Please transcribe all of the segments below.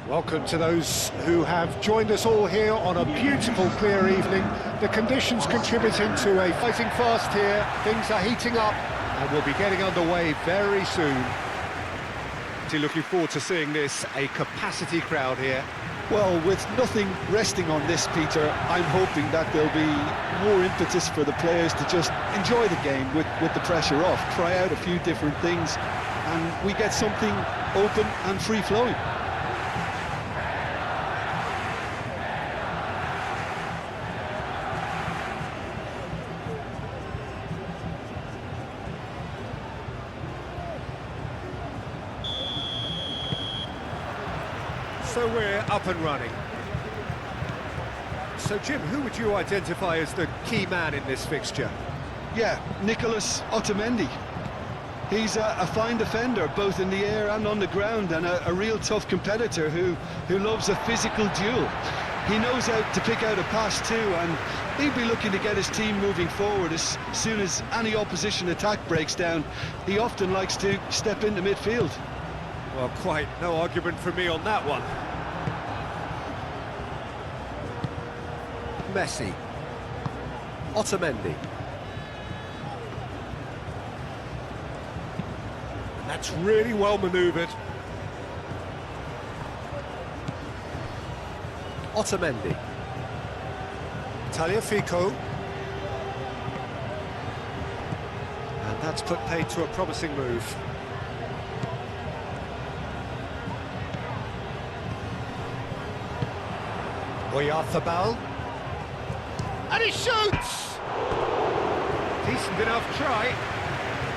Welcome to those who have joined us all here on a beautiful, clear evening. The conditions contributing to a fighting fast here. Things are heating up and we'll be getting underway very soon. Looking forward to seeing this, a capacity crowd here. Well, with nothing resting on this, Peter, I'm hoping that there'll be more impetus for the players to just enjoy the game with the pressure off, try out a few different things, and we get something open and free-flowing. So we're up and running. So Jim, who would you identify as the key man in this fixture? Yeah, Nicolas Otamendi. He's a fine defender, both in the air and on the ground, and a real tough competitor who loves a physical duel. He knows how to pick out a pass too, and he'd be looking to get his team moving forward as soon as any opposition attack breaks down. He often likes to step into midfield. Well, quite no argument from me on that one. Messi. Otamendi. That's really well manoeuvred. Otamendi. Tagliafico. And that's put paid to a promising move. KYRGYZ. And he shoots! Decent enough try.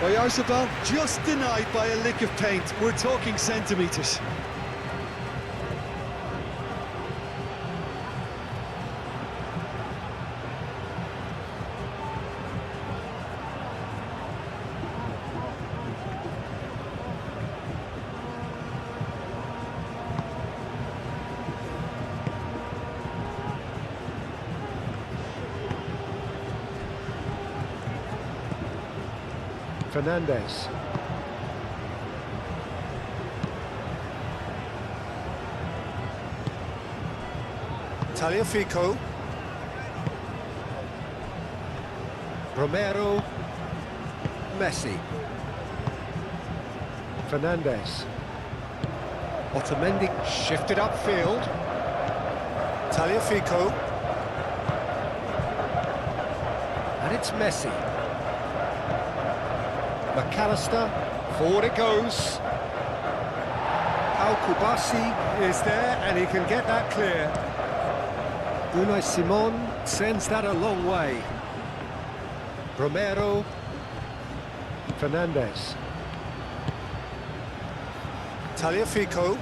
KYRGYZ just denied by a lick of paint. We're talking centimetres. Fernandez. Tagliafico. Romero. Messi. Fernandez. Otamendi shifted upfield. Tagliafico. And it's Messi. McAllister, forward it goes. Al-Kubasi is there and he can get that clear. Unai Simon sends that a long way. Romero. Fernandez. Tagliafico.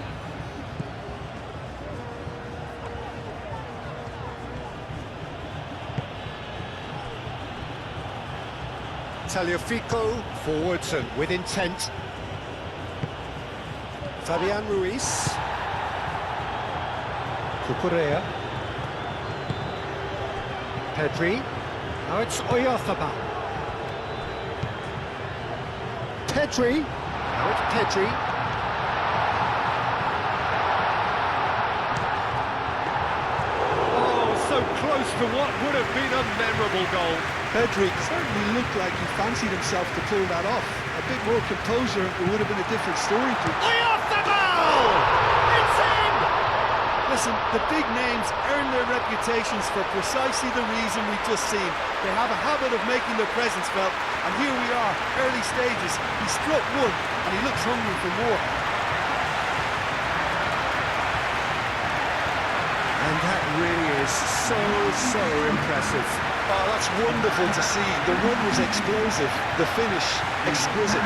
Tagliafico, forwards and with intent. Fabian Ruiz. Cucurella. Pedri. Now it's KYRGYZ. Pedri. Now it's Pedri. Oh, so close to what would have been a memorable goal. Pedri certainly looked like he fancied himself to pull that off. A bit more composure, it would have been a different story. KYRGYZ! It's in! Listen, the big names earn their reputations for precisely the reason we've just seen. They have a habit of making their presence felt, and here we are, early stages. He struck one, and he looks hungry for more. And that really is so impressive. Oh, that's wonderful to see. The run was explosive, the finish exquisite.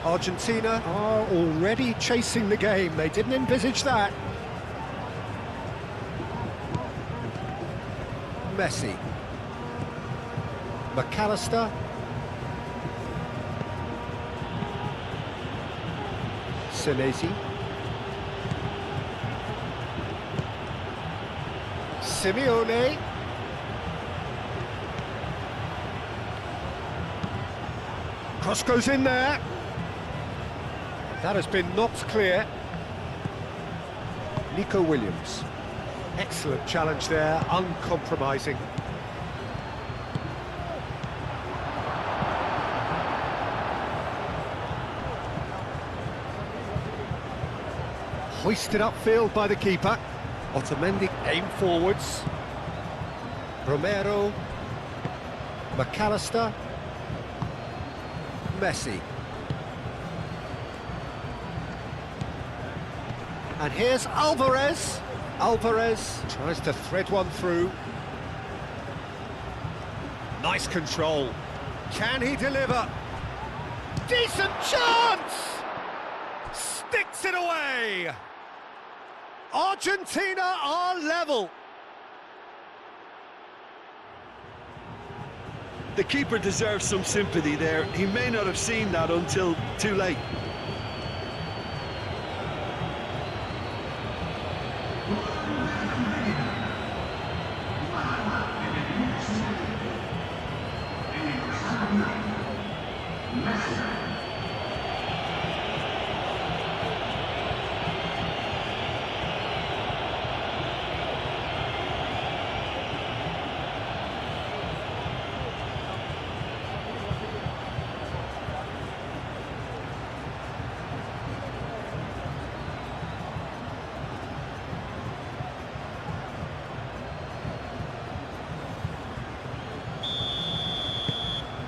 Argentina are already chasing the game. They didn't envisage that. Messi. McAllister. Senesi. Simeone. Cross goes in there. That has been knocked clear. Nico Williams. Excellent challenge there, uncompromising. Hoisted upfield by the keeper. Otamendi aim forwards. Romero. McAllister. Messi. And here's Alvarez. Alvarez tries to thread one through. Nice control. Can he deliver? Decent chance! Sticks it away! Argentina are level. The keeper deserves some sympathy there. He may not have seen that until too late.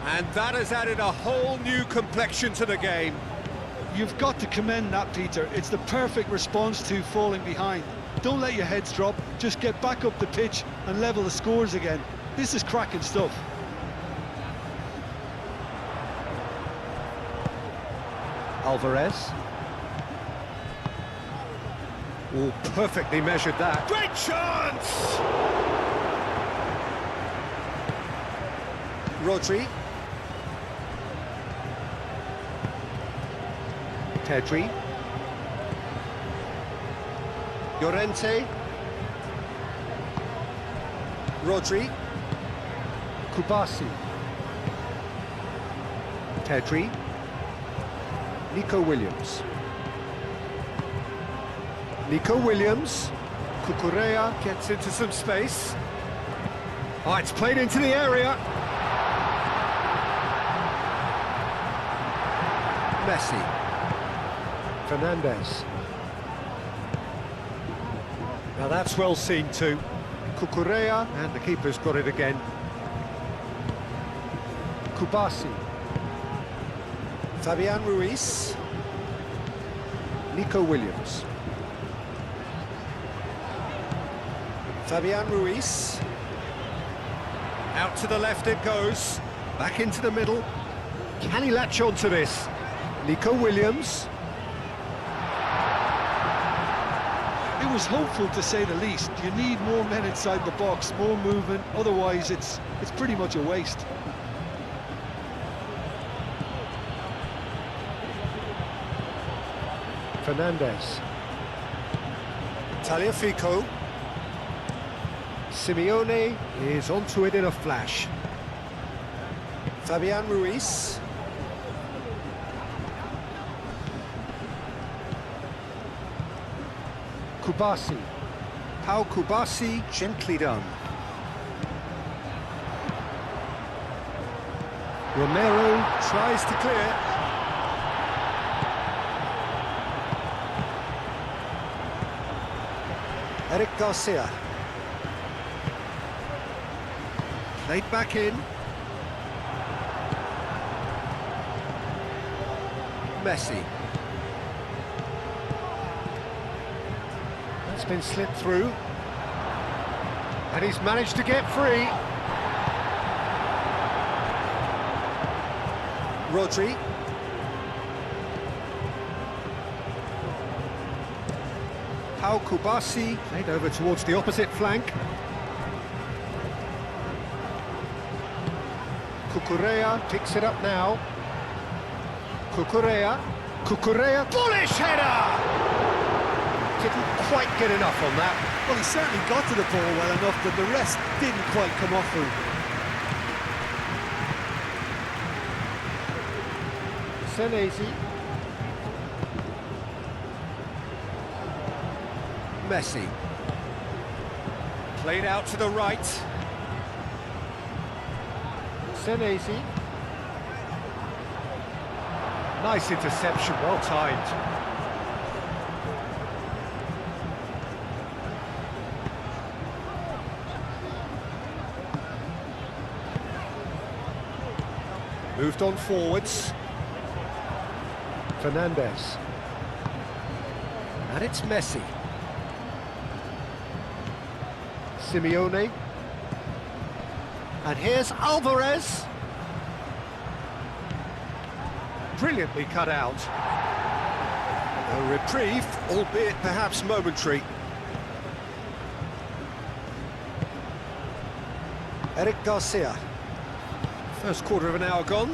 And that has added a whole new complexion to the game. You've got to commend that, Peter. It's the perfect response to falling behind. Don't let your heads drop, just get back up the pitch and level the scores again. This is cracking stuff. Alvarez. Oh, perfectly measured that. Great chance! Rodri. Pedri. Llorente. Rodri. Kubasi. Pedri. Nico Williams. Nico Williams. Cucurella gets into some space. Oh, it's played into the area. Messi. Fernandez. Now that's well seen too. Cucurella, and the keeper's got it again. Kubasi. Fabian Ruiz. Nico Williams. Fabian Ruiz. Out to the left it goes. Back into the middle. Can he latch on to this? Nico Williams. It was hopeful, to say the least. You need more men inside the box, more movement, otherwise it's pretty much a waste. Fernandez. Tagliafico. Simeone is onto it in a flash. Fabian Ruiz. Kubasi. Pau Kubasi, gently done. Romero tries to clear. Eric Garcia. Played back in. Messi. That's been slipped through. And he's managed to get free. Rodri. Pau Kubasi, played over towards the opposite flank. Cucurella picks it up now. Cucurella, bullish header! Didn't quite get enough on that. Well, he certainly got to the ball well enough, but the rest didn't quite come off for him. Senesi. Messi. Played out to the right. Senesi. Nice interception, well timed. Moved on forwards. Fernandez. And it's Messi. Simeone. And here's Alvarez. Brilliantly cut out. A reprieve, albeit perhaps momentary. Eric Garcia. First quarter of an hour gone.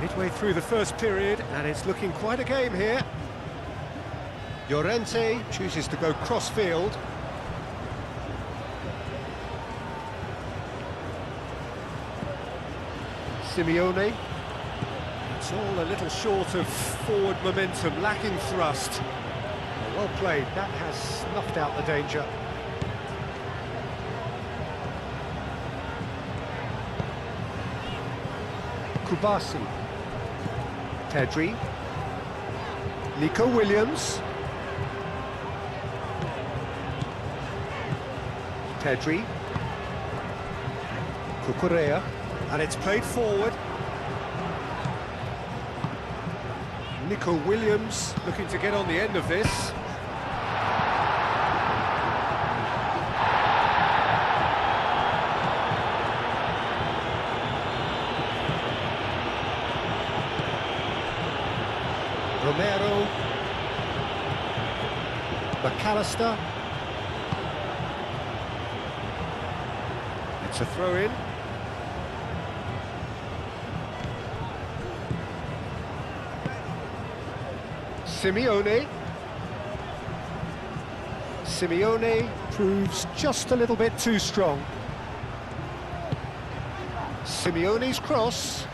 Midway through the first period, and it's looking quite a game here. Llorente chooses to go cross-field. Simeone. It's all a little short of forward momentum, lacking thrust. Well played, that has snuffed out the danger. Kubasi. Pedri. Nico Williams. Pedri. Cucurella. And it's played forward. Nico Williams looking to get on the end of this. Romero. McAllister. It's a throw-in. Simeone. Simeone proves just a little bit too strong. Simeone's cross.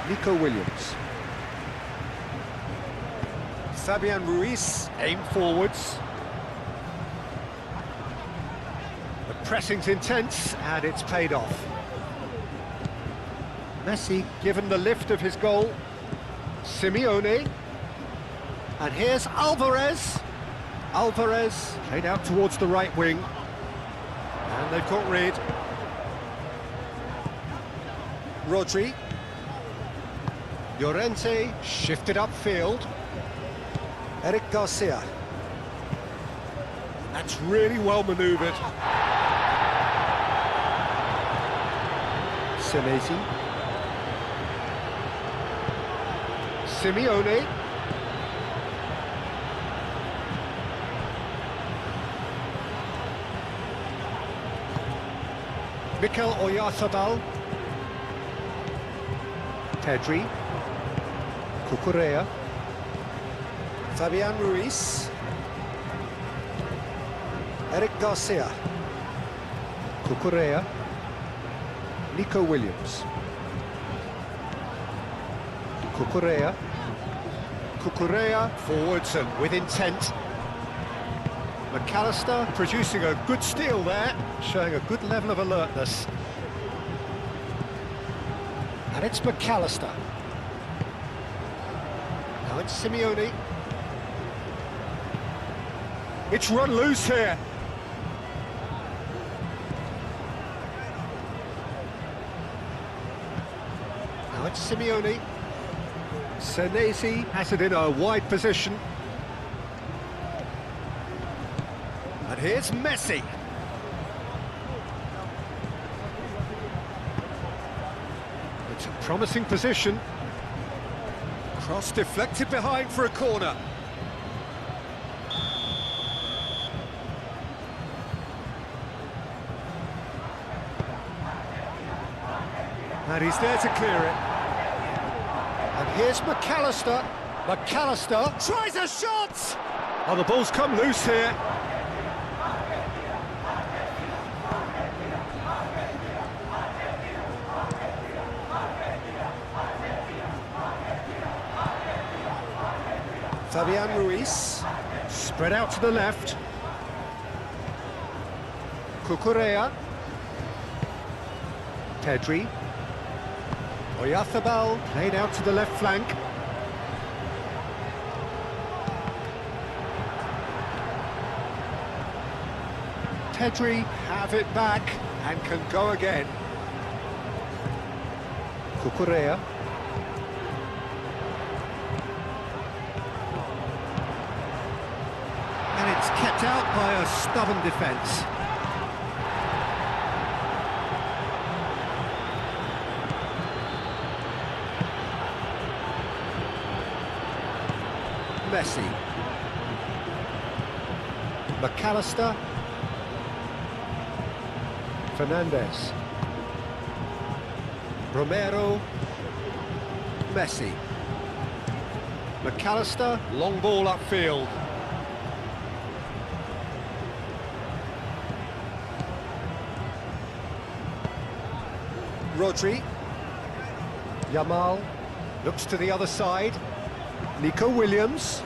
Nico Williams. Fabian Ruiz, aim forwards. The pressing's intense, and it's paid off. Messi given the lift of his goal. Simeone. And here's Alvarez. Alvarez played out towards the right wing. And they've got rid. Rodri. Llorente shifted upfield. Eric Garcia. That's really well manoeuvred. Senesi. Simeone. Mikel Oyarzabal. Pedri. Cucurella. Fabian Ruiz. Eric Garcia. Cucurella. Nico Williams. Cucurella. Cucurella forwards and with intent. McAllister producing a good steal there, showing a good level of alertness. And it's McAllister. Now it's Simeone. It's run loose here. Now it's Simeone. Senesi has it in a wide position. And here's Messi. It's a promising position. Cross deflected behind for a corner. And he's there to clear it. And here's McAllister. McAllister tries a shot! Oh, the ball's come loose here. Fabian Ruiz, spread out to the left. Cucurella. Pedri. Oyarzabal played out to the left flank. Pedri have it back and can go again. Cucurella. And it's kept out by a stubborn defence. Messi. McAllister. Fernandez. Romero. Messi. McAllister, long ball upfield. Rodri. Yamal looks to the other side. Nico Williams.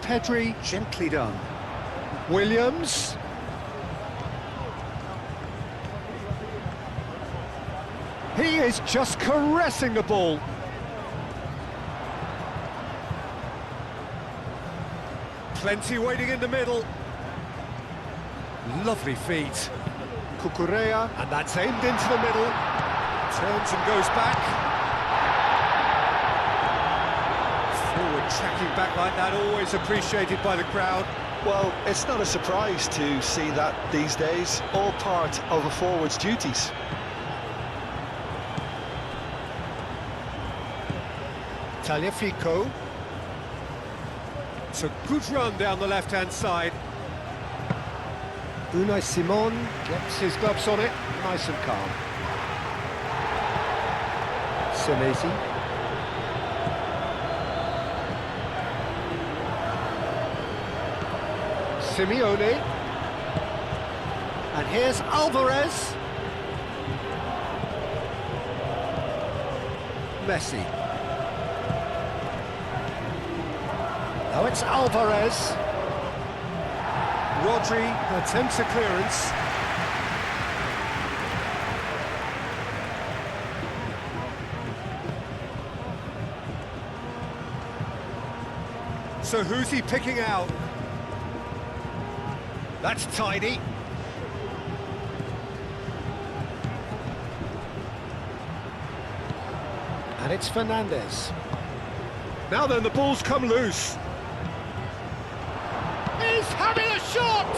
Pedri, gently done. Williams. He is just caressing the ball. Plenty waiting in the middle. Lovely feet. Cucurella, and that's aimed into the middle. Turns and goes back. Forward tracking back like that, always appreciated by the crowd. Well, it's not a surprise to see that these days, all part of a forward's duties. Tagliafico. It's a good run down the left-hand side. Unai Simon gets his gloves on it, nice and calm. Senesi. Simeone. And here's Alvarez. Messi. Now it's Alvarez. Rodri attempts a clearance. So who's he picking out? That's tidy. And it's Fernandez. Now then, the ball's come loose. He's having a shot!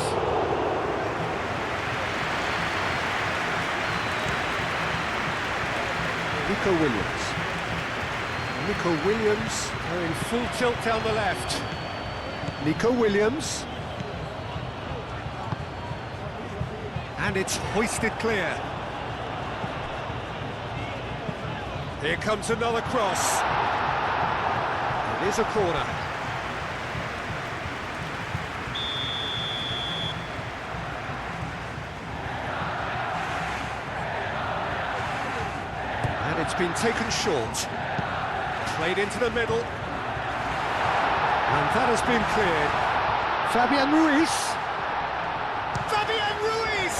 Nico Williams. Nico Williams going full tilt down the left. Nico Williams. And it's hoisted clear. Here comes another cross. It is a corner. And it's been taken short. Played into the middle. And that has been cleared. Fabian Ruiz. Fabian Ruiz!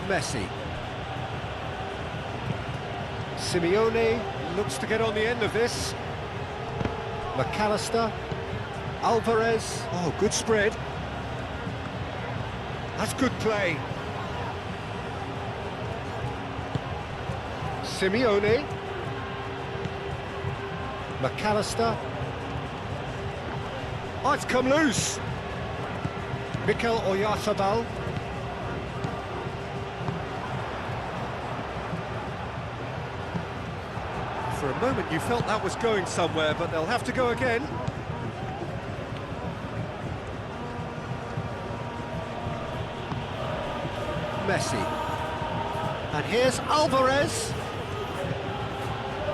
Messi. Simeone looks to get on the end of this. McAllister. Alvarez. Oh, good spread. That's good play. Simeone. McAllister. Oh, it's come loose. Mikel Oyarzabal. For a moment you felt that was going somewhere, but they'll have to go again. Messi. And here's Alvarez.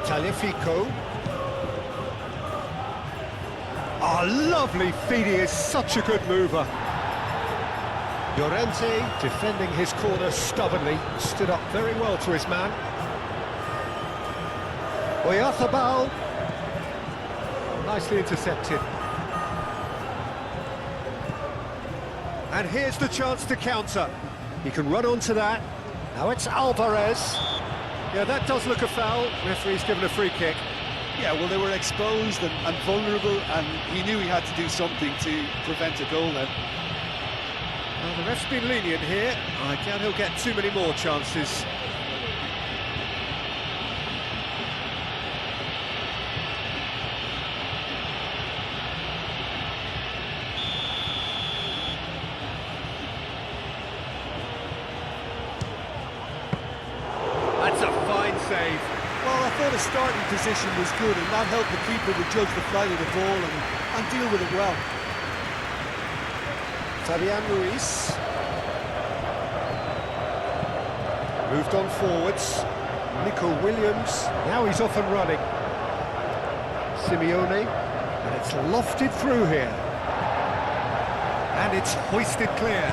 Tagliafico. Oh, lovely feed, he is such a good mover. Llorente defending his corner stubbornly, stood up very well to his man. Oyarzabal, nicely intercepted. And here's the chance to counter. He can run onto that. Now it's Alvarez. Yeah, that does look a foul. Referee's given a free kick. Yeah, well, they were exposed and vulnerable, and he knew he had to do something to prevent a goal then. Well, the ref's been lenient here. I doubt he'll get too many more chances. That's a fine save. Well, I thought his starting position was good, and that helped the keeper to judge the flight of the ball and deal with it well. Fabian Ruiz. Moved on forwards. Nico Williams. Now he's off and running. Simeone. And it's lofted through here. And it's hoisted clear.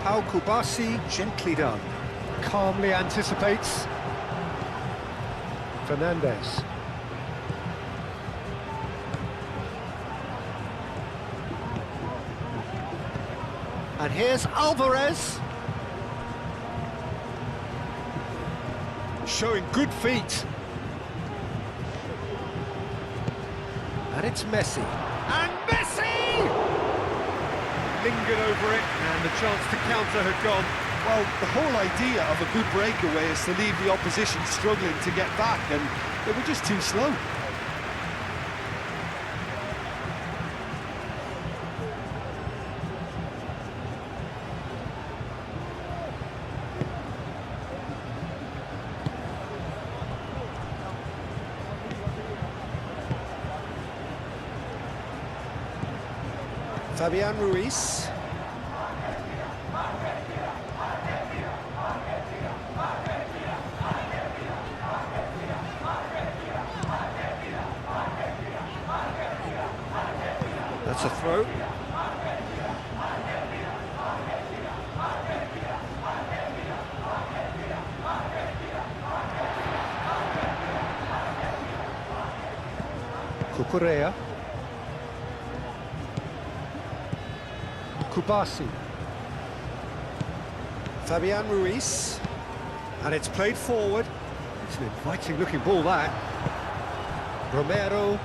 Pau Kubasi, gently done. Calmly anticipates. Fernandez. And here's Alvarez. Showing good feet. And it's Messi. And Messi! Lingered over it, and the chance to counter had gone. Well, the whole idea of a good breakaway is to leave the opposition struggling to get back, and they were just too slow. Fabian Ruiz. That's a throw. Cucurella. Kubasi. Fabian Ruiz. And it's played forward. It's an inviting looking ball, that. Romero.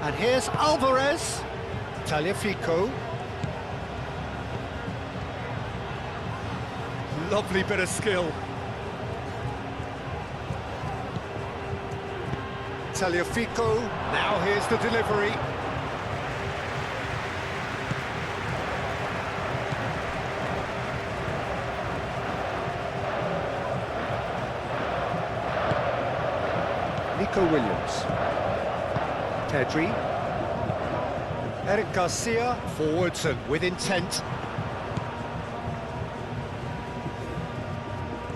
And here's Alvarez. Tagliafico. Lovely bit of skill. Tagliafico. Now here's the delivery. Nico Williams. Pedri. Eric Garcia, forwards and with intent.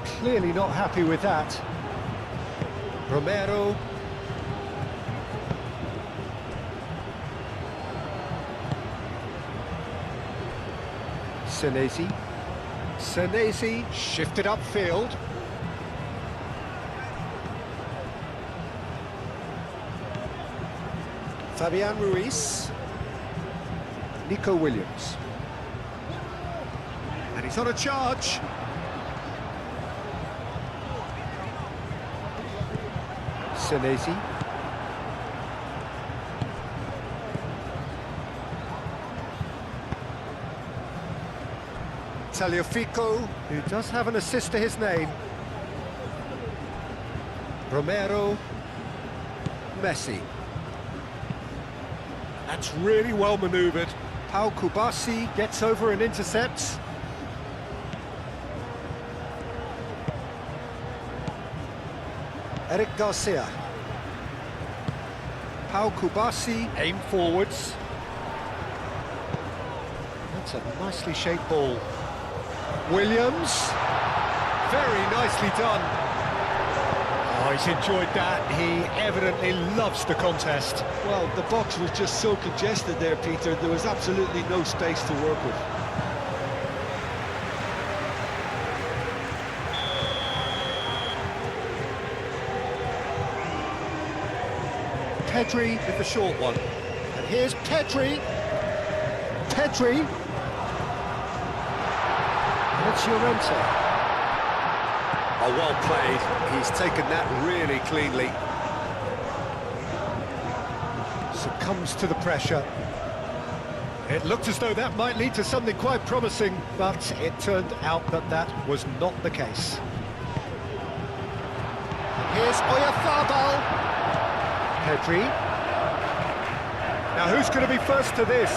Clearly not happy with that. Romero. Senesi shifted upfield. Fabian Ruiz. Nico Williams. And he's on a charge. Senesi. Tagliafico, who does have an assist to his name. Romero, Messi. That's really well manoeuvred. Pau Kubasi gets over and intercepts. Eric Garcia. Pau Kubasi, aim forwards. That's a nicely shaped ball. Williams, very nicely done. Oh, he's enjoyed that. He evidently loves the contest. Well, the box was just so congested there, Peter. There was absolutely no space to work with. Pedri with the short one. And here's Pedri. Pedri. And it's Llorente. Oh, well played. He's taken that really cleanly. Succumbs to the pressure. It looked as though that might lead to something quite promising, but it turned out that that was not the case. And here's Oyarzabal. Pedri. Now who's going to be first to this?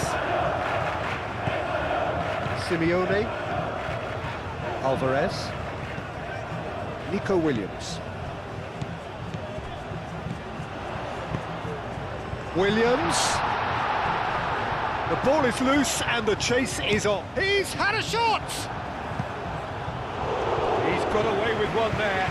Simeone. Alvarez. Nico Williams. Williams. The ball is loose and the chase is on. He's had a shot! He's got away with one there.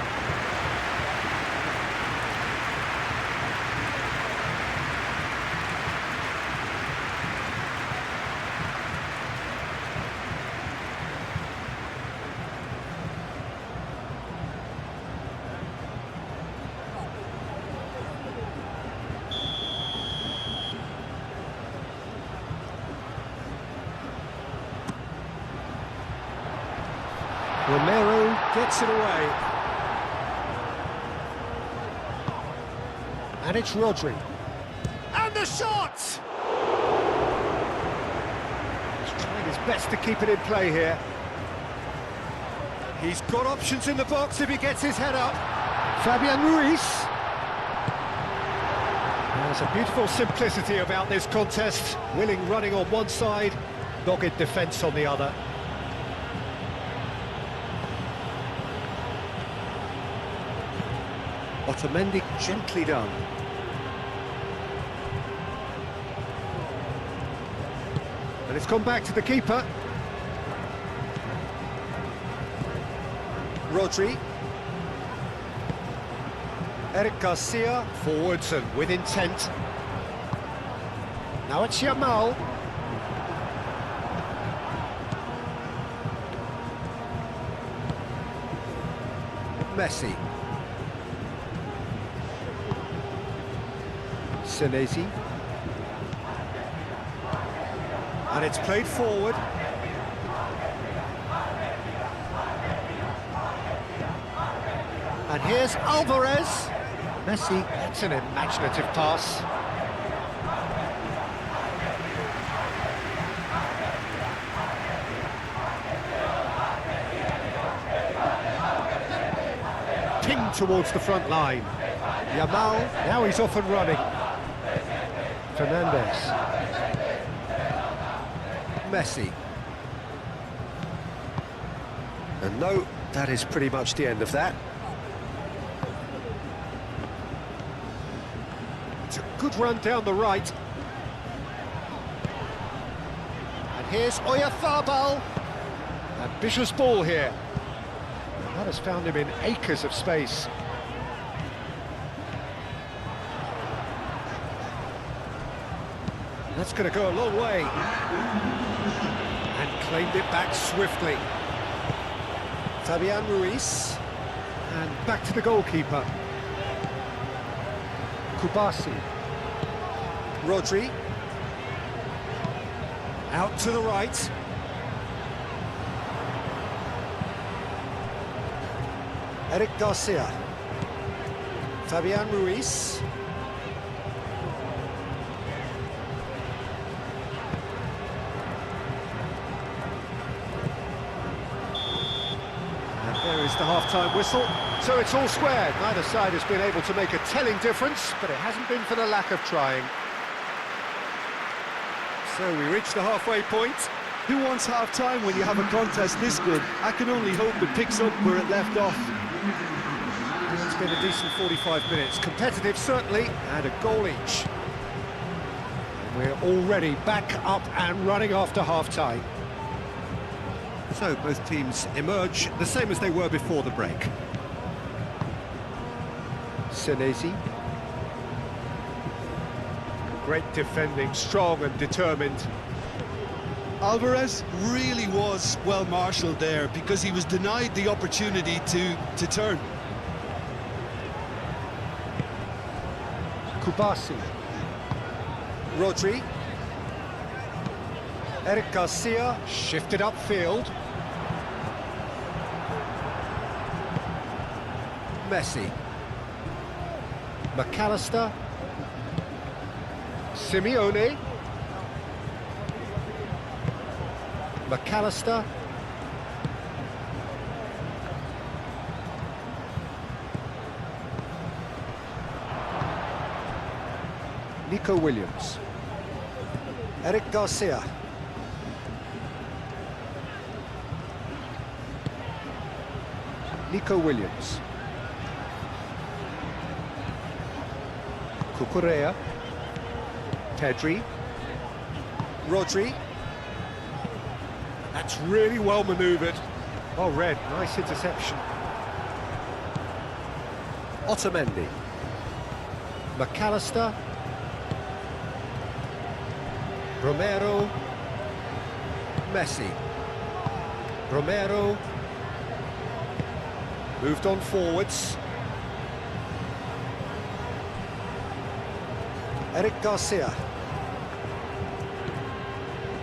Romero gets it away. And it's Rodri. And the shot! He's trying his best to keep it in play here. He's got options in the box if he gets his head up. Fabian Ruiz. There's a beautiful simplicity about this contest. Willing running on one side, dogged defence on the other. Otamendi, gently done. And it's gone back to the keeper. Rodri. Eric Garcia, forwards and with intent. Now it's Yamal. Messi. Senesi. And it's played forward. And here's Alvarez. Messi, that's an imaginative pass. Ping towards the front line. Yamal, now he's off and running. Fernandez. Messi. And no, that is pretty much the end of that. It's a good run down the right. And here's Oyarzabal. Ambitious ball here. That has found him in acres of space. That's going to go a long way. And claimed it back swiftly. Fabian Ruiz. And back to the goalkeeper. Kubasi. Rodri. Out to the right. Eric Garcia. Fabian Ruiz. the half-time whistle. So it's all square. Neither side has been able to make a telling difference, but it hasn't been for the lack of trying. So we reach the halfway point. Who wants half-time when you have a contest this good? I can only hope it picks up where it left off. It's been a decent 45 minutes. Competitive, certainly, and a goal each. And we're already back up and running after half-time. So both teams emerge the same as they were before the break. Senesi. Great defending, strong and determined. Alvarez really was well marshalled there because he was denied the opportunity to turn. Kubasi. Rodri. Eric Garcia shifted upfield. Messi. McAllister. Simeone. McAllister. Nico Williams. Eric Garcia. Nico Williams. Cucurella. Pedri. Rodri. That's really well manoeuvred. Oh, Red, nice interception. Otamendi. McAllister. Romero. Messi. Romero. Moved on forwards. Eric Garcia.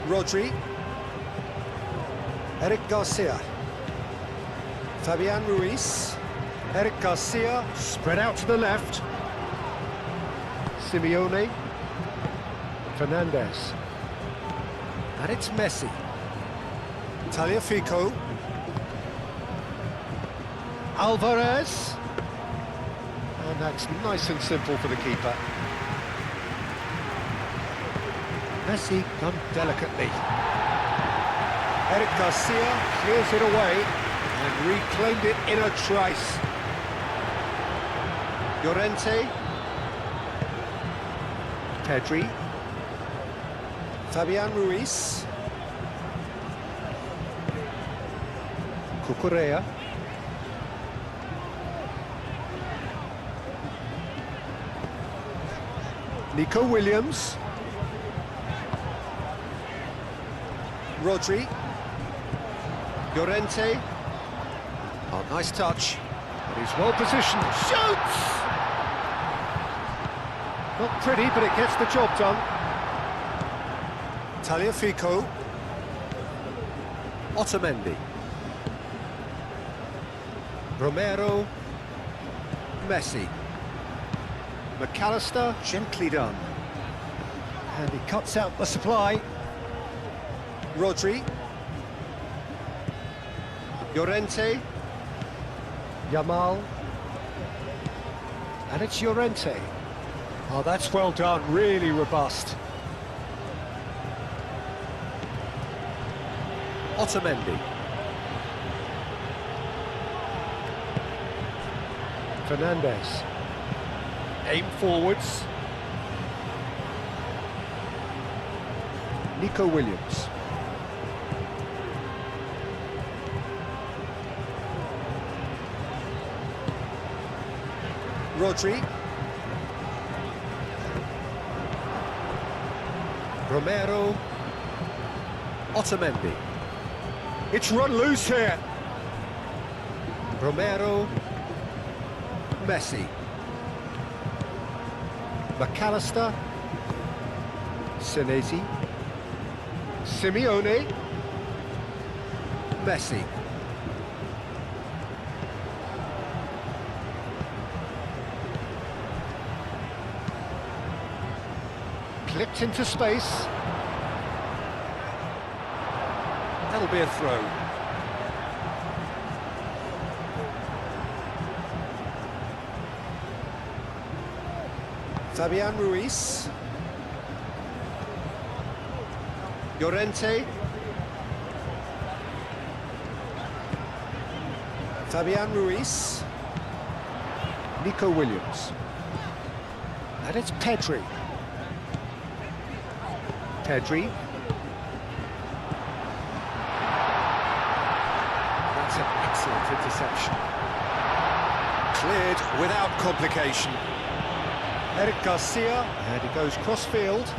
Rodri. Eric Garcia. Fabian Ruiz. Eric Garcia. Spread out to the left. Simeone. Fernandez. And it's Messi. Tagliafico. Alvarez. And that's nice and simple for the keeper. Messi done delicately. Eric Garcia clears it away and reclaimed it in a trice. Llorente. Pedri. Fabian Ruiz. Cucurella. Nico Williams. Rodri. Llorente. Oh, nice touch. But he's well positioned. Shoots! Not pretty, but it gets the job done. Tagliafico. Otamendi. Romero. Messi. McAllister, gently done. And he cuts out the supply. Rodri. Llorente. Yamal. And it's Llorente. Oh, that's well done, really robust. Otamendi. Fernandez. Aim forwards. Nico Williams. Rodri. Romero. Otamendi. It's run loose here. Romero. Messi. McAllister. Senesi. Simeone. Messi. Clipped into space. That'll be a throw. Fabian Ruiz. Llorente. Fabian Ruiz. Nico Williams. And it's Pedri. Pedri. That's an excellent interception. Cleared without complication. Eric Garcia, and he goes cross-field.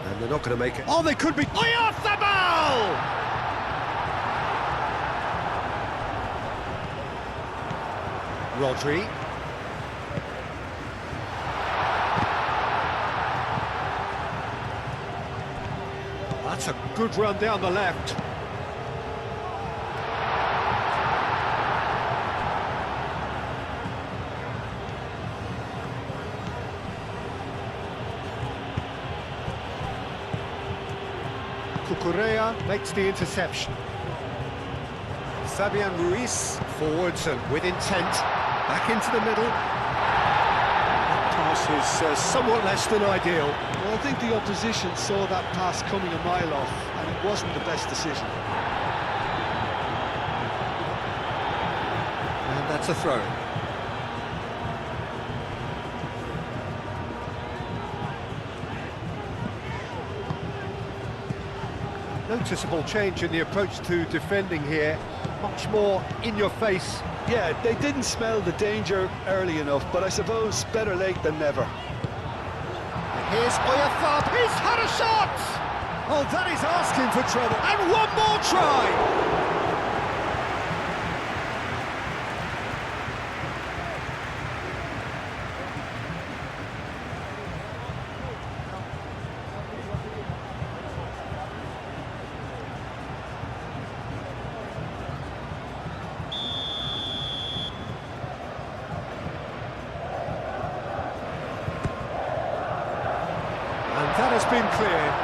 And they're not going to make it. Oh, they could be... Oyarzabal! Rodri. That's a good run down the left. Cucurella makes the interception. Fabian Ruiz forwards and with intent. Back into the middle. That pass was somewhat less than ideal. Well, I think the opposition saw that pass coming a mile off, and it wasn't the best decision. And that's a throw. Noticeable change in the approach to defending here. Much more in your face. Yeah, they didn't smell the danger early enough, but I suppose better late than never. And here's Oyarzabal. He's had a shot! Oh, that is asking for trouble. And one more try! And that has been cleared.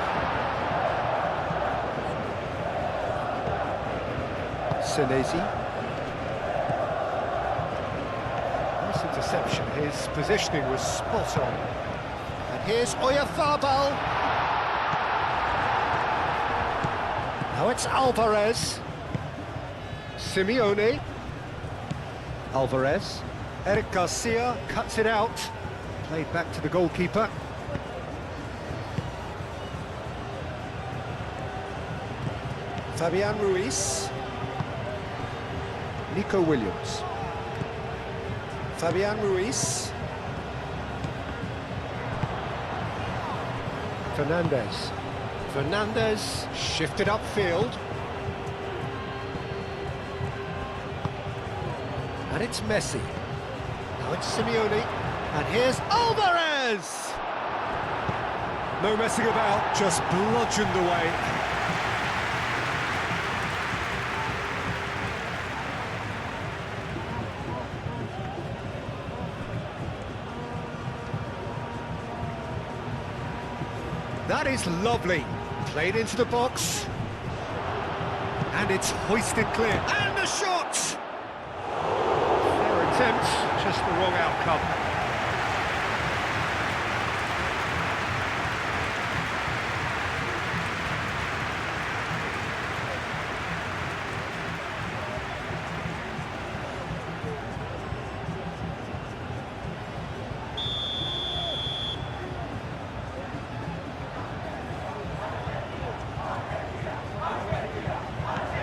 Senesi. Nice interception. His positioning was spot on. And here's Oyarzabal. Now it's Alvarez. Simeone. Alvarez. Eric Garcia cuts it out. Played back to the goalkeeper. Fabian Ruiz. Nico Williams. Fabian Ruiz. Fernandez. Fernandez shifted upfield. And it's Messi. Now it's Simeone. And here's Alvarez! No messing about, just bludgeoned away. That is lovely. Played into the box. And it's hoisted clear. And the shot! Fair attempt, just the wrong outcome.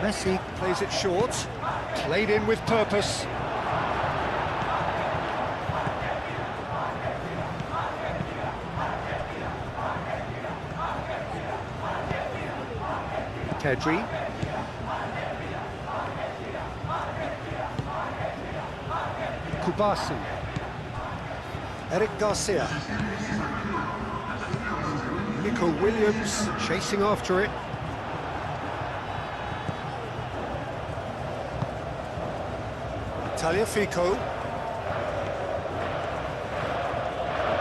Messi plays it short, played in with purpose. Pedri. Kubasi. Eric Garcia. Nico Williams chasing after it. Tagliafico.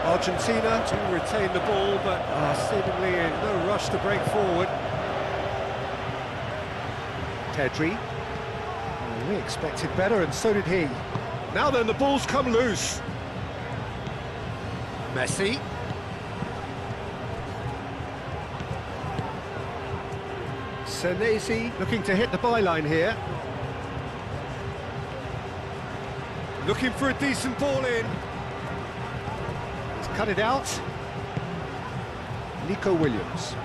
Argentina to retain the ball, but are seemingly in no rush to break forward. Pedri. We expected better, and so did he. Now then, the ball's come loose. Messi. Senesi looking to hit the byline here. Looking for a decent ball in. He's cut it out. Nico Williams.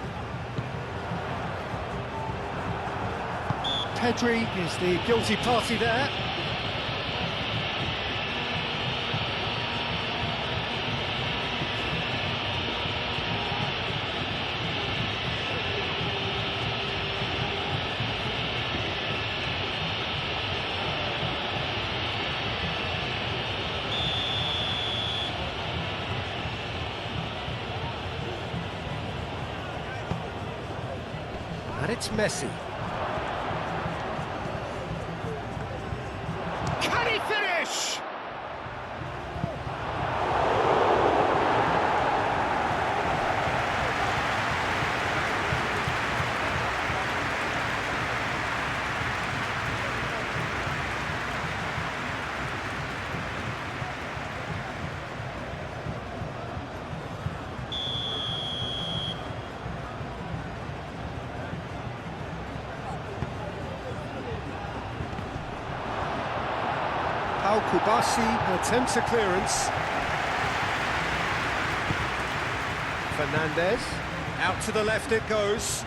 Pedri is the guilty party there. And it's Messi. Can he finish? Kubasi attempts a clearance. Fernandez, out to the left it goes.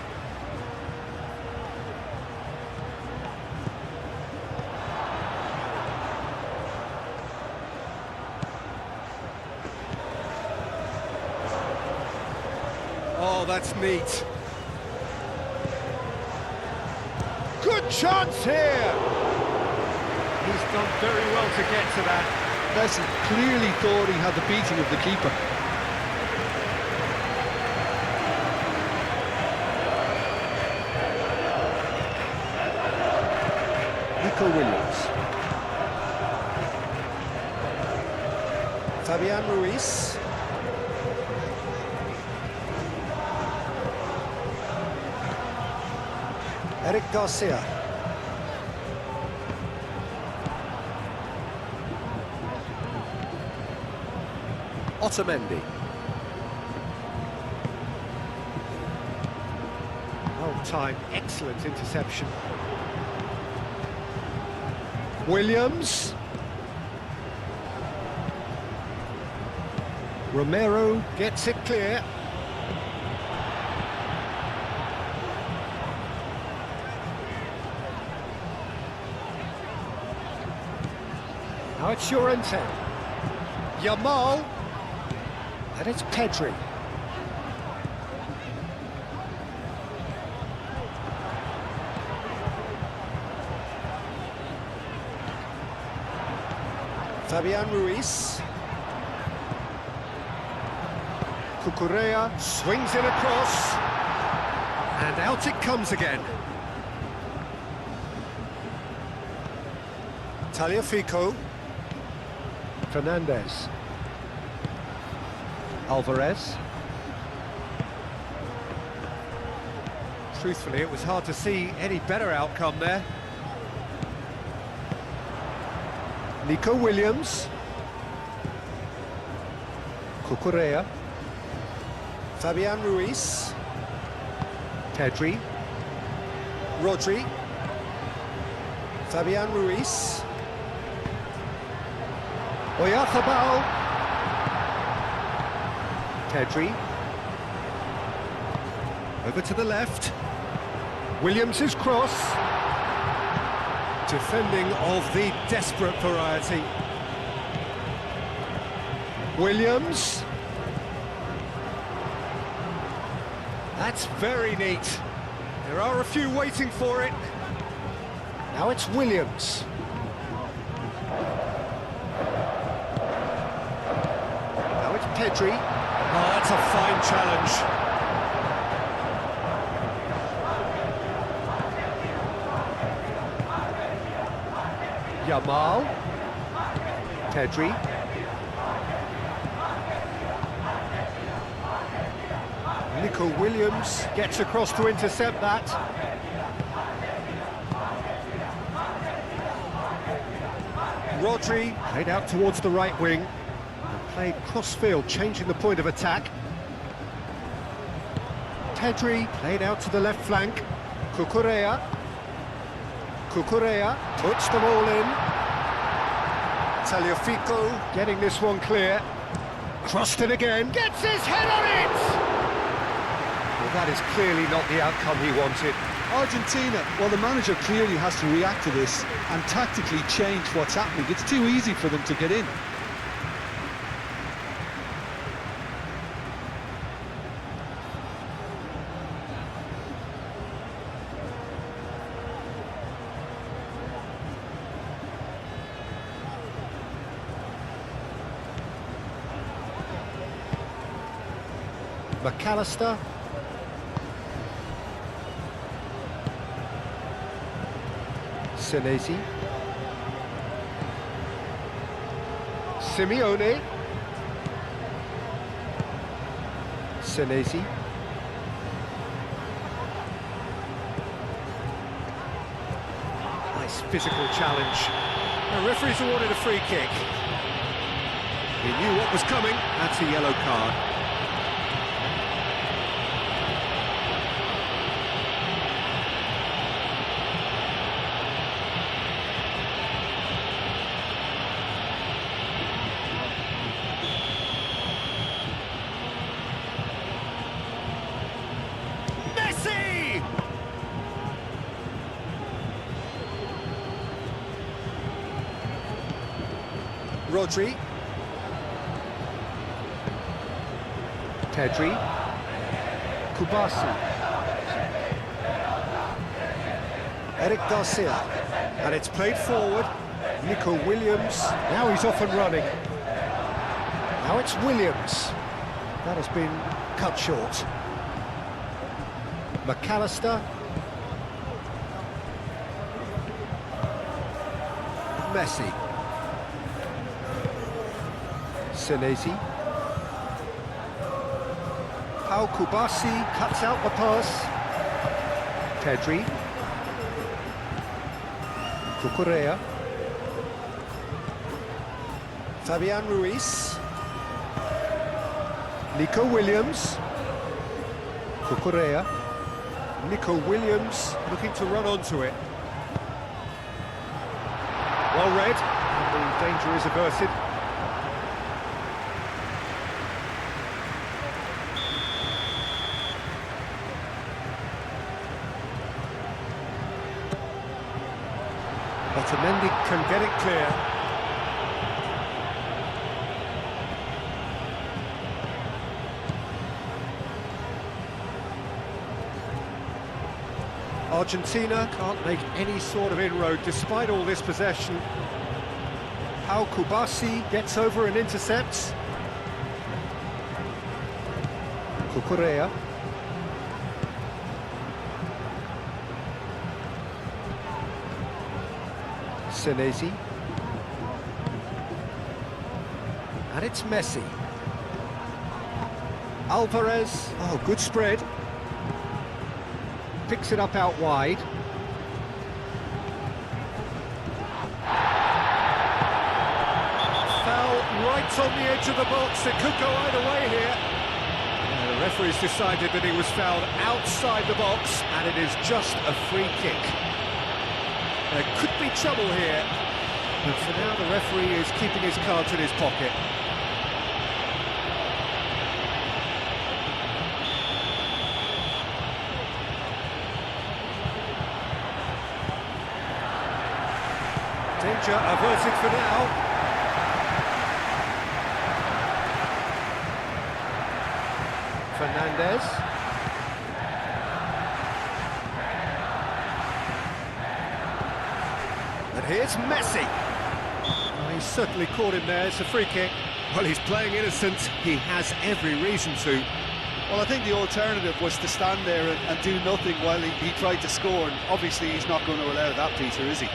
Oh, that's neat. Good chance here. He's done very well to get to that. Messi clearly thought he had the beating of the keeper. Nico Williams. Fabian Ruiz. Eric Garcia. Otamendi. Well timed, excellent interception. Williams. Romero gets it clear. Now it's Llorente. Yamal. And it's Pedri. Fabian Ruiz. Cucurella swings it across. And out it comes again. Tagliafico. Fernandez. Alvarez. Truthfully, it was hard to see any better outcome there. Nico Williams. Cucurella. Fabian Ruiz. Pedri. Rodri. Fabian Ruiz. Oyarzabal. Pedri. Over to the left. Williams' cross. Defending of the desperate variety. Williams. That's very neat. There are a few waiting for it. Now it's Williams. Now it's Pedri. Oh, that's a fine challenge. Yamal. Pedri. Nico Williams gets across to intercept that. Rodri played out towards the right wing. Played cross-field, changing the point of attack. Pedri played out to the left flank. Cucurella puts them all in. Tagliafico getting this one clear. Crossed it again. Gets his head on it! Well, that is clearly not the outcome he wanted. Argentina, well, the manager clearly has to react to this and tactically change what's happening. It's too easy for them to get in. McAllister. Senesi. Simeone. Senesi. Nice physical challenge. The referee's awarded a free kick. He knew what was coming. That's a yellow card. Rodri. Pedri. Kubasi. Eric Garcia. And it's played forward. Nico Williams. Now he's off and running. Now it's Williams. That has been cut short. McAllister. Messi. Senesi. Pau Kubasi cuts out the pass. Pedri. Cucurella. Fabian Ruiz. Nico Williams. Cucurella. Nico Williams looking to run onto it. Well read, and the danger is averted. Otamendi can get it clear. Argentina can't make any sort of inroad despite all this possession. Pau Kubasi gets over and intercepts. Cucurella. Senesi. And it's Messi. Alvarez. Oh, good spread. Picks it up out wide. Foul right on the edge of the box. It could go either way here. The referee's decided that he was fouled outside the box, and it is just a free kick. There could be trouble here, but for now the referee is keeping his cards in his pocket. Danger averted for now. Fernandez. And here's Messi. Oh, he's certainly caught him there. It's a free kick. Well, he's playing innocent. He has every reason to. Well, I think the alternative was to stand there and do nothing while he tried to score, and obviously he's not going to allow that, Peter, is he?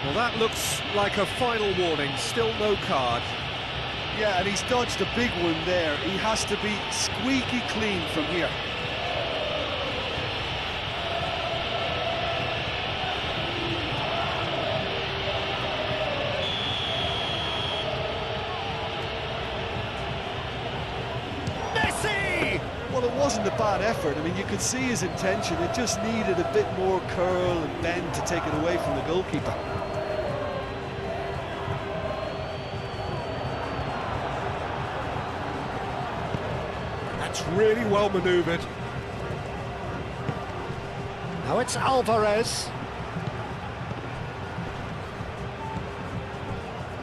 Well, that looks like a final warning. Still no card. Yeah, and he's dodged a big one there. He has to be squeaky clean from here. wasn't a bad effort. I mean, you could see his intention. It just needed a bit more curl and bend to take it away from the goalkeeper. That's really well manoeuvred. Now it's Alvarez.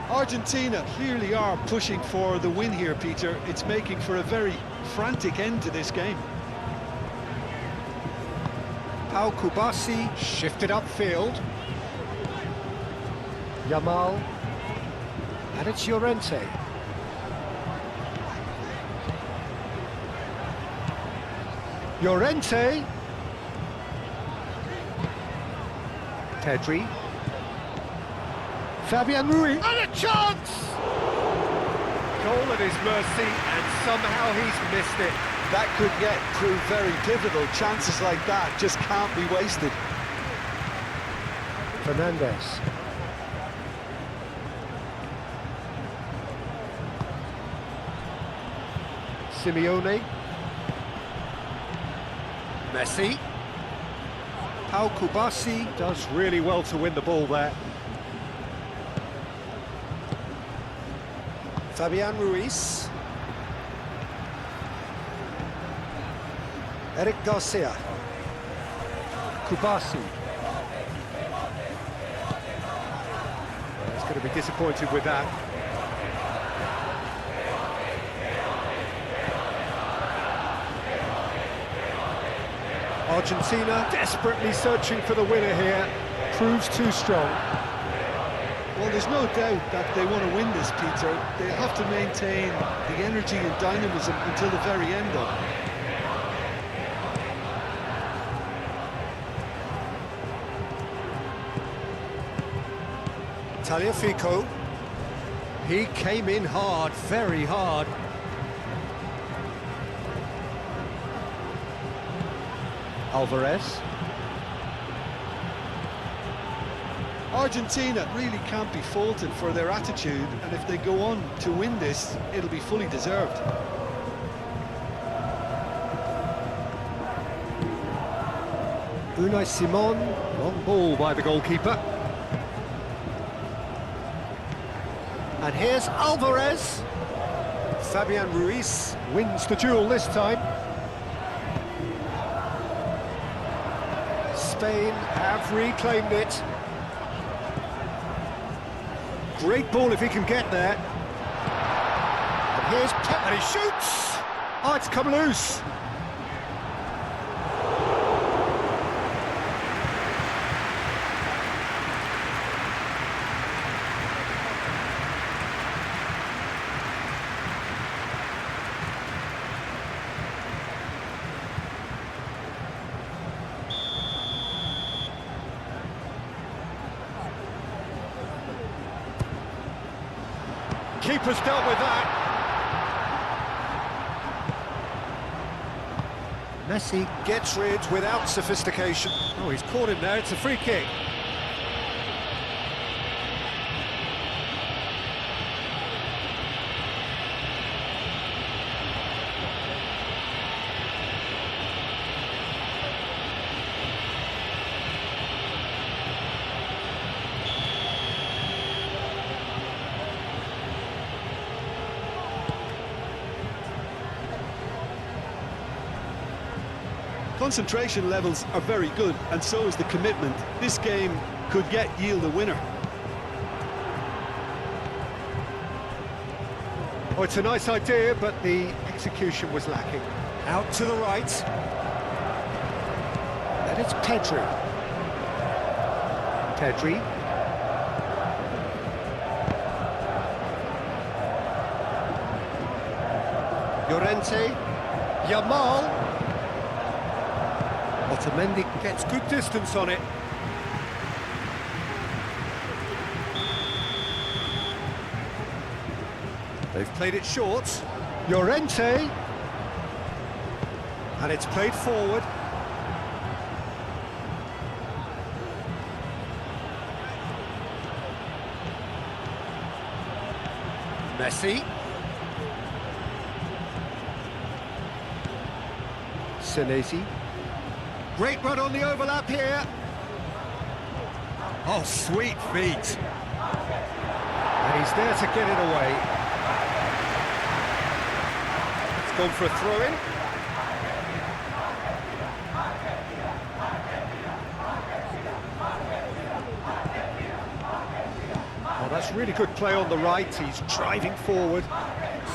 Argentina clearly are pushing for the win here, Peter. It's making for a very frantic end to this game. KYRGYZ shifted upfield. Yamal. And it's Llorente. Llorente. Pedri. Fabian Ruiz. And a chance! Goal at his mercy, and somehow he's missed it. That could prove very pivotal. Chances like that just can't be wasted. Fernandez. Simeone. Messi. KYRGYZ does really well to win the ball there. Fabian Ruiz. Eric Garcia. KYRGYZ. He's going to be disappointed with that. Argentina desperately searching for the winner here. Proves too strong. Well, there's no doubt that they want to win this, Peter. They have to maintain the energy and dynamism until the very end, though. Tagliafico. He came in hard, very hard. Alvarez. Argentina really can't be faulted for their attitude, and if they go on to win this, it'll be fully deserved. Unai Simon, long ball by the goalkeeper. And here's Alvarez. Fabian Ruiz wins the duel this time. Spain have reclaimed it. Great ball if he can get there. And here's Pep, and he shoots! Oh, it's come loose. Keeper's dealt with that. Messi gets rid without sophistication. Oh, he's caught him there, it's a free kick. Concentration levels are very good, and so is the commitment. This game could yield a winner. Oh, it's a nice idea, but the execution was lacking. Out to the right. And it's Pedri. Pedri. Llorente. Yamal. Otamendi gets good distance on it. They've played it short. Llorente. And it's played forward. Messi. Senesi. Great run on the overlap here. Oh, sweet feet. And he's there to get it away. It's gone for a throw-in. Oh, that's really good play on the right. He's driving forward.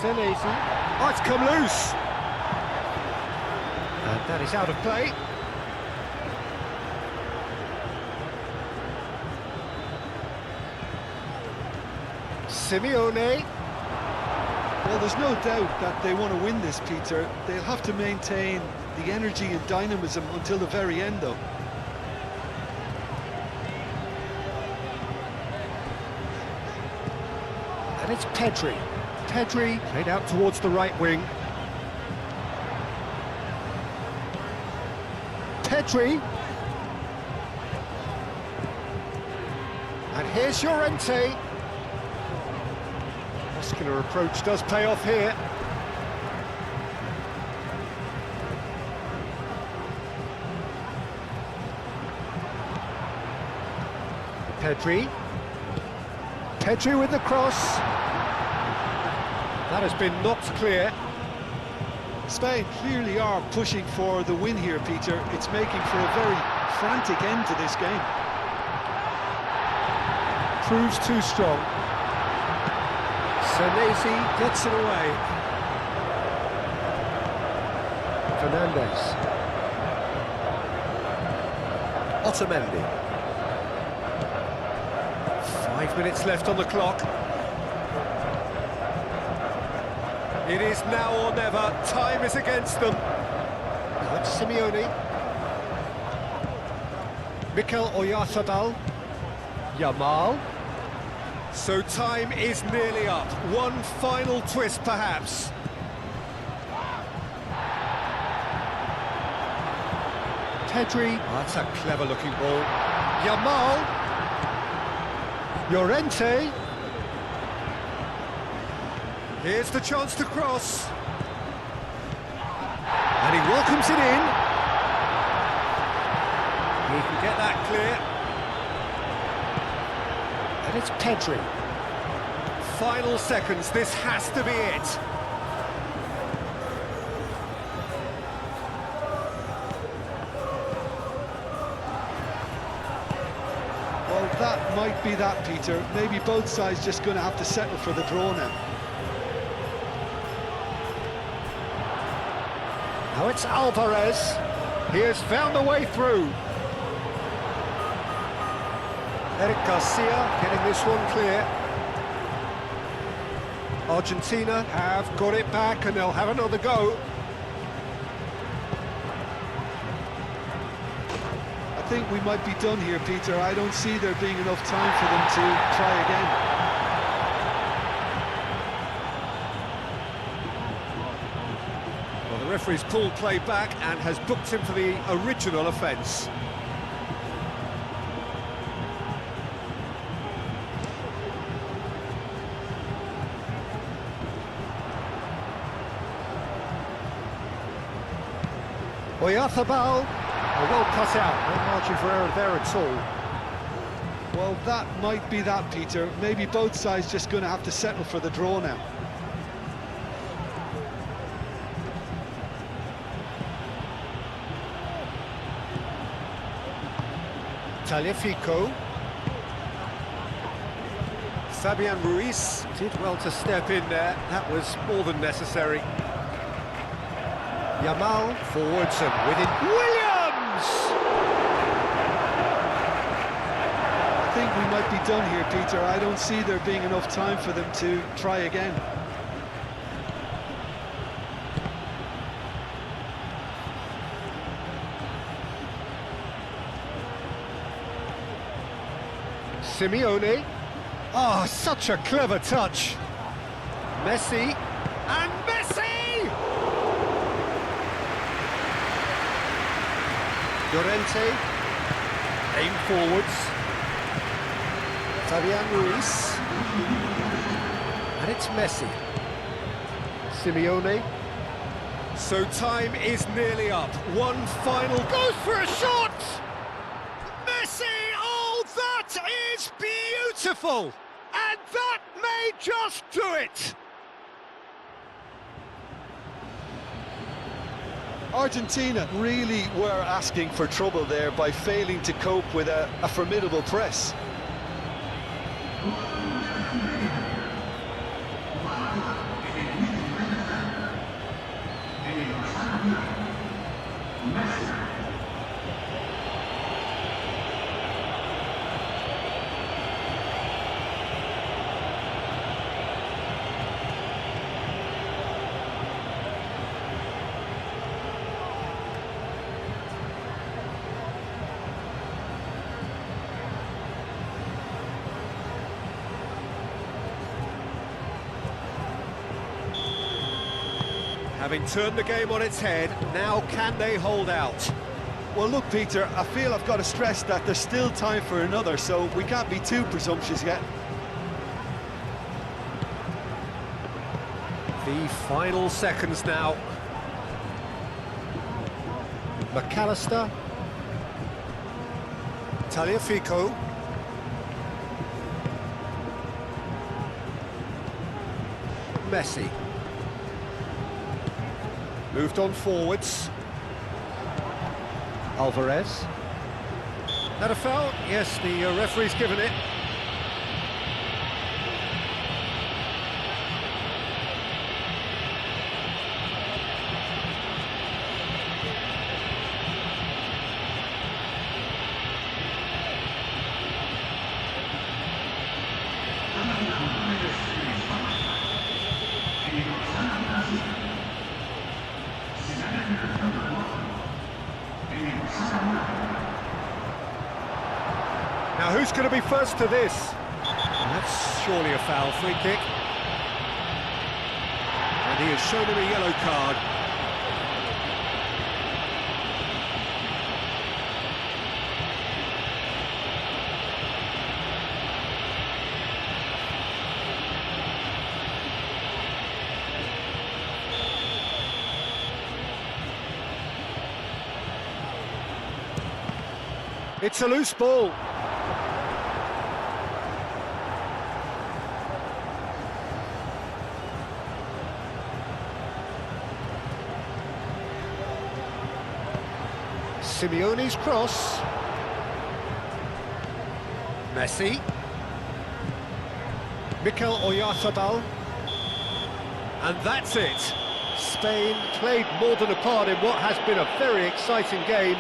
Senesi. Oh, it's come loose. And that is out of play. Simeone. Well, there's no doubt that they want to win this, Peter. They'll have to maintain the energy and dynamism until the very end, though. And it's Pedri. Pedri played out towards the right wing. Pedri. And here's Llorente. Muscular approach does pay off here. Pedri. Pedri with the cross. That has been knocked clear. Spain clearly are pushing for the win here, Peter. It's making for a very frantic end to this game. Proves too strong. Senesi gets it away. Fernandez. Otamendi. 5 minutes left on the clock. It is now or never. Time is against them. Now it's Simeone. Mikel Oyarzabal. Yamal. So time is nearly up. One final twist, perhaps. Pedri. Oh, that's a clever-looking ball. Yamal. Llorente. Here's the chance to cross. And he welcomes it in. He can get that clear. And it's Pedri. Final seconds, this has to be it. Well, that might be that, Peter. Maybe both sides just going to have to settle for the draw now. Now it's Alvarez. He has found a way through. Eric Garcia getting this one clear. Argentina have got it back and they'll have another go. I think we might be done here, Peter. I don't see there being enough time for them to try again. Well, the referee's pulled play back and has booked him for the original offence. Oyarzabal, well cut out, no margin for error there at all. Well, that might be that, Peter. Maybe both sides just going to have to settle for the draw now. Tagliafico. Fabian Ruiz did well to step in there, that was more than necessary. Yamal forwards and with it, Williams! I think we might be done here, Peter. I don't see there being enough time for them to try again. Simeone. Oh, such a clever touch. Messi. And Messi! Llorente. Aim forwards. Fabian Ruiz. And it's Messi. Simeone. So time is nearly up. One final goes for a shot! Messi! Oh, that is beautiful! And that may just do it! Argentina really were asking for trouble there by failing to cope with a formidable press. Having turned the game on its head, now can they hold out? Well, look, Peter, I feel I've got to stress that there's still time for another, so we can't be too presumptuous yet. The final seconds now. McAllister. Tagliafico. Messi. Moved on forwards. Alvarez. That a foul? Yes, the referee's given it. Now who's going to be first to this? That's surely a foul, free kick. And he has shown him a yellow card. It's a loose ball. Simeone's cross. Messi. Mikel Oyarzabal. And that's it. Spain played more than a part in what has been a very exciting game.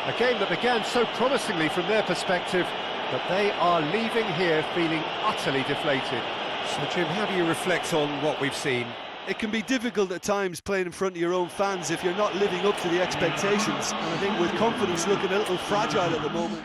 A game that began so promisingly from their perspective, but they are leaving here feeling utterly deflated. So, Jim, how do you reflect on what we've seen? It can be difficult at times playing in front of your own fans if you're not living up to the expectations. And I think with confidence looking a little fragile at the moment.